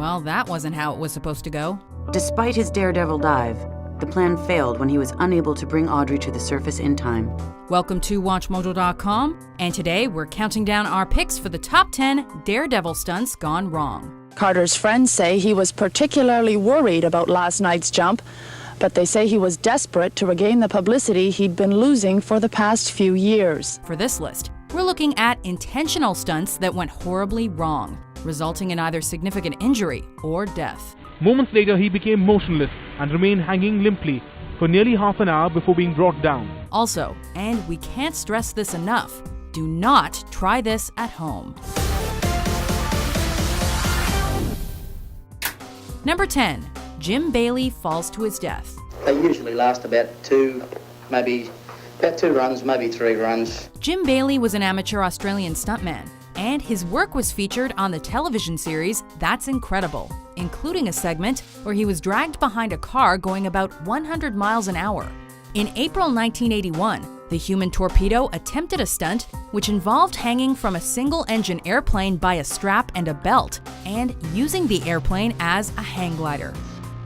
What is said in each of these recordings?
Well, that wasn't how it was supposed to go. Despite his daredevil dive, the plan failed when he was unable to bring Audrey to the surface in time. Welcome to WatchMojo.com, and today we're counting down our picks for the top 10 Daredevil stunts gone wrong. Carter's friends say he was particularly worried about last night's jump, but they say he was desperate to regain the publicity he'd been losing for the past few years. For this list, we're looking at intentional stunts that went horribly wrong, resulting in either significant injury or death. Moments later, he became motionless and remained hanging limply for nearly half an hour before being brought down. Also, and we can't stress this enough, do not try this at home. Number 10. Jim Bailey falls to his death. They usually last about two runs, maybe 3 runs. Jim Bailey was an amateur Australian stuntman, and his work was featured on the television series That's Incredible, including a segment where he was dragged behind a car going about 100 miles an hour. In April 1981, the human torpedo attempted a stunt which involved hanging from a single-engine airplane by a strap and a belt, and using the airplane as a hang glider.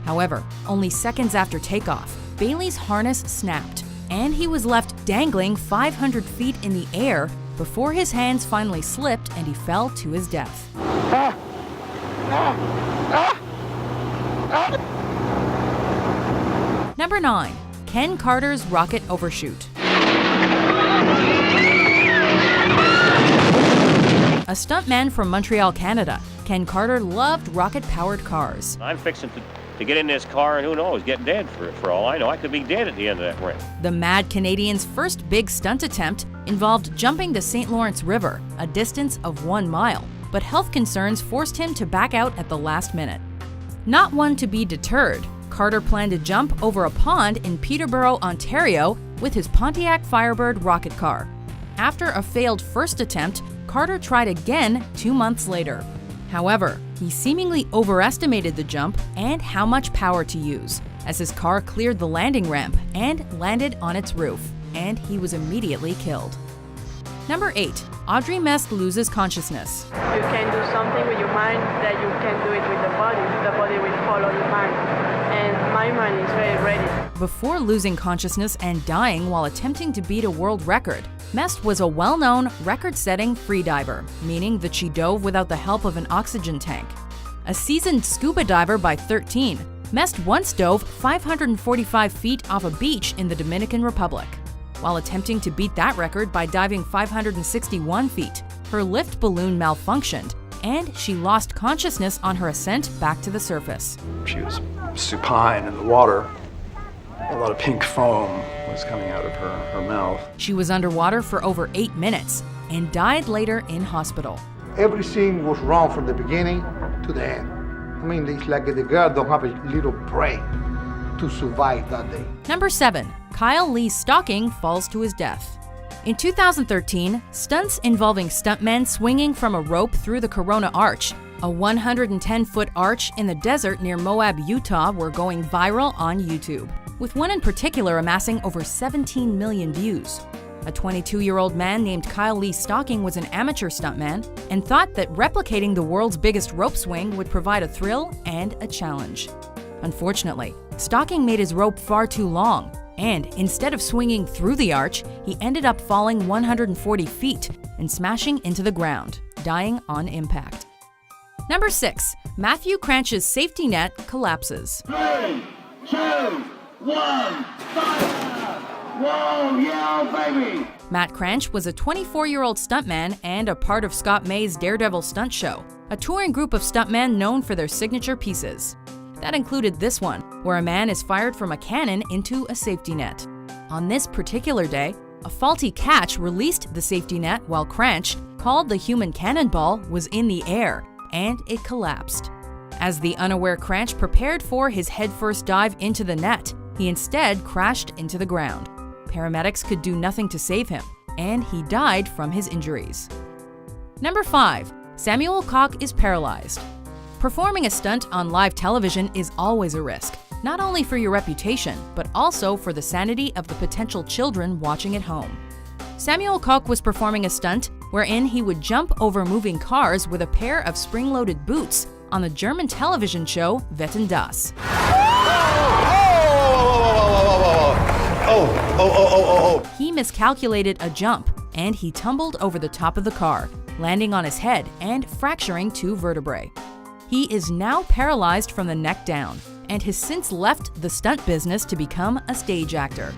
However, only seconds after takeoff, Bailey's harness snapped, and he was left dangling 500 feet in the air before his hands finally slipped and he fell to his death. Number 9. Ken Carter's rocket overshoot. A stuntman from Montreal, Canada, Ken Carter loved rocket-powered cars. I'm fixing to get in this car and who knows, get dead for all I know. I could be dead at the end of that ramp. The mad Canadian's first big stunt attempt involved jumping the St. Lawrence River, a distance of 1 mile, but health concerns forced him to back out at the last minute. Not one to be deterred, Carter planned to jump over a pond in Peterborough, Ontario with his Pontiac Firebird rocket car. After a failed first attempt, Carter tried again 2 months later. However, he seemingly overestimated the jump and how much power to use, as his car cleared the landing ramp and landed on its roof, and he was immediately killed. Number 8. Audrey Mest loses consciousness. You can do something with your mind that you can do it with the body will follow your mind, and my mind is very ready. Before losing consciousness and dying while attempting to beat a world record, Mest was a well-known record-setting freediver, meaning that she dove without the help of an oxygen tank. A seasoned scuba diver by 13, Mest once dove 545 feet off a beach in the Dominican Republic. While attempting to beat that record by diving 561 feet, her lift balloon malfunctioned, and she lost consciousness on her ascent back to the surface. She was supine in the water. A lot of pink foam was coming out of her mouth. She was underwater for over 8 minutes and died later in hospital. Everything was wrong from the beginning to the end. I mean, it's like the girl don't have a little brain to survive that day. Number 7. Kyle Lee Stocking falls to his death. In 2013, stunts involving stuntmen swinging from a rope through the Corona Arch, a 110-foot arch in the desert near Moab, Utah, were going viral on YouTube, with one in particular amassing over 17 million views. A 22-year-old man named Kyle Lee Stocking was an amateur stuntman and thought that replicating the world's biggest rope swing would provide a thrill and a challenge. Unfortunately, Stocking made his rope far too long, and instead of swinging through the arch, he ended up falling 140 feet and smashing into the ground, dying on impact. Number 6. Matthew Cranch's safety net collapses. 3, 2, 1, fire! Whoa, yeah, baby! Matt Cranch was a 24-year-old stuntman and a part of Scott May's Daredevil Stunt Show, a touring group of stuntmen known for their signature pieces. That included this one, where a man is fired from a cannon into a safety net. On this particular day, a faulty catch released the safety net while Cranch, called the human cannonball, was in the air, and it collapsed. As the unaware Cranch prepared for his headfirst dive into the net, he instead crashed into the ground. Paramedics could do nothing to save him, and he died from his injuries. Number 5. Samuel Koch is paralyzed. Performing a stunt on live television is always a risk, not only for your reputation, but also for the sanity of the potential children watching at home. Samuel Koch was performing a stunt wherein he would jump over moving cars with a pair of spring-loaded boots on the German television show Wetten, dass. He miscalculated a jump, and he tumbled over the top of the car, landing on his head and fracturing 2 vertebrae. He is now paralyzed from the neck down, and has since left the stunt business to become a stage actor.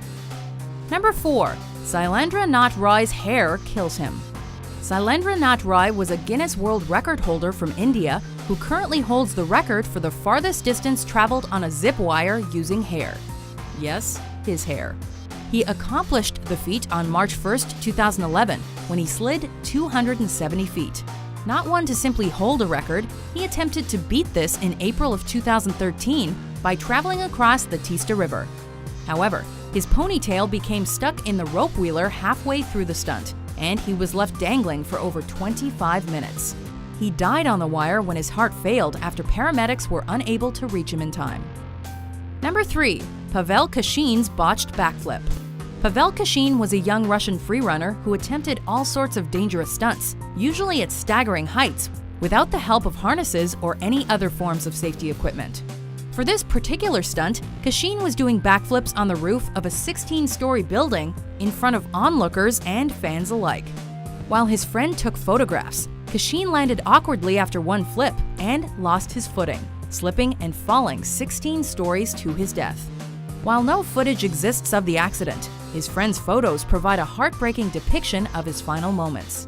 Number 4. Sailendra Nath Rai's hair kills him. Sailendra Nath Rai was a Guinness World Record holder from India who currently holds the record for the farthest distance traveled on a zip wire using hair. Yes, his hair. He accomplished the feat on March 1st, 2011, when he slid 270 feet. Not one to simply hold a record, he attempted to beat this in April of 2013 by traveling across the Teesta River. However, his ponytail became stuck in the rope wheeler halfway through the stunt, and he was left dangling for over 25 minutes. He died on the wire when his heart failed after paramedics were unable to reach him in time. Number 3. Pavel Kashin's botched backflip. Pavel Kashin was a young Russian freerunner who attempted all sorts of dangerous stunts, usually at staggering heights, without the help of harnesses or any other forms of safety equipment. For this particular stunt, Kashin was doing backflips on the roof of a 16-story building in front of onlookers and fans alike. While his friend took photographs, Kashin landed awkwardly after one flip and lost his footing, slipping and falling 16 stories to his death. While no footage exists of the accident, his friend's photos provide a heartbreaking depiction of his final moments.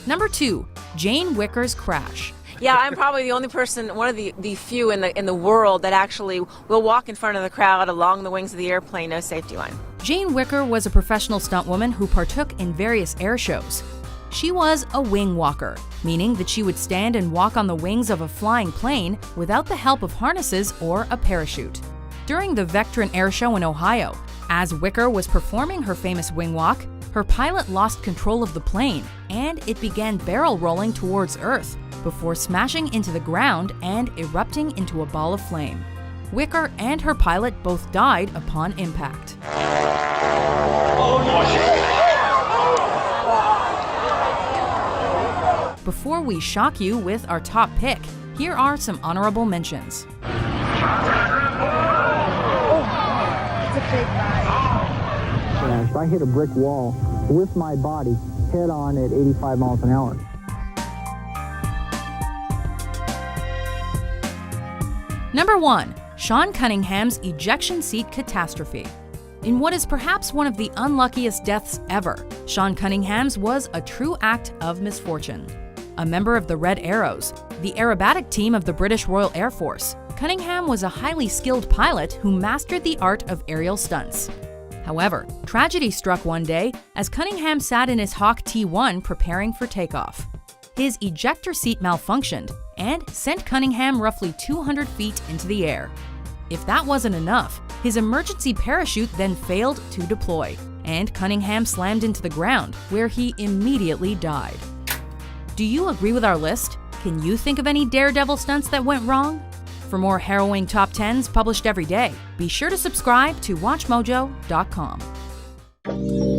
Number 2. Jane Wicker's crash. Yeah, I'm probably the only person, one of the few in the world that actually will walk in front of the crowd along the wings of the airplane, no safety line. Jane Wicker was a professional stuntwoman who partook in various air shows. She was a wing walker, meaning that she would stand and walk on the wings of a flying plane without the help of harnesses or a parachute. During the Vectron Air Show in Ohio, as Wicker was performing her famous wing walk, her pilot lost control of the plane and it began barrel rolling towards Earth before smashing into the ground and erupting into a ball of flame. Wicker and her pilot both died upon impact. Before we shock you with our top pick, here are some honorable mentions. If I hit a brick wall with my body head on at 85 miles an hour. Number 1. Sean Cunningham's ejection seat catastrophe. In what is perhaps one of the unluckiest deaths ever, Sean Cunningham's was a true act of misfortune. A member of the Red Arrows, the aerobatic team of the British Royal Air Force, Cunningham was a highly skilled pilot who mastered the art of aerial stunts. However, tragedy struck one day as Cunningham sat in his Hawk T-1 preparing for takeoff. His ejector seat malfunctioned and sent Cunningham roughly 200 feet into the air. If that wasn't enough, his emergency parachute then failed to deploy, and Cunningham slammed into the ground, where he immediately died. Do you agree with our list? Can you think of any Daredevil stunts that went wrong? For more harrowing top 10s published every day, be sure to subscribe to WatchMojo.com.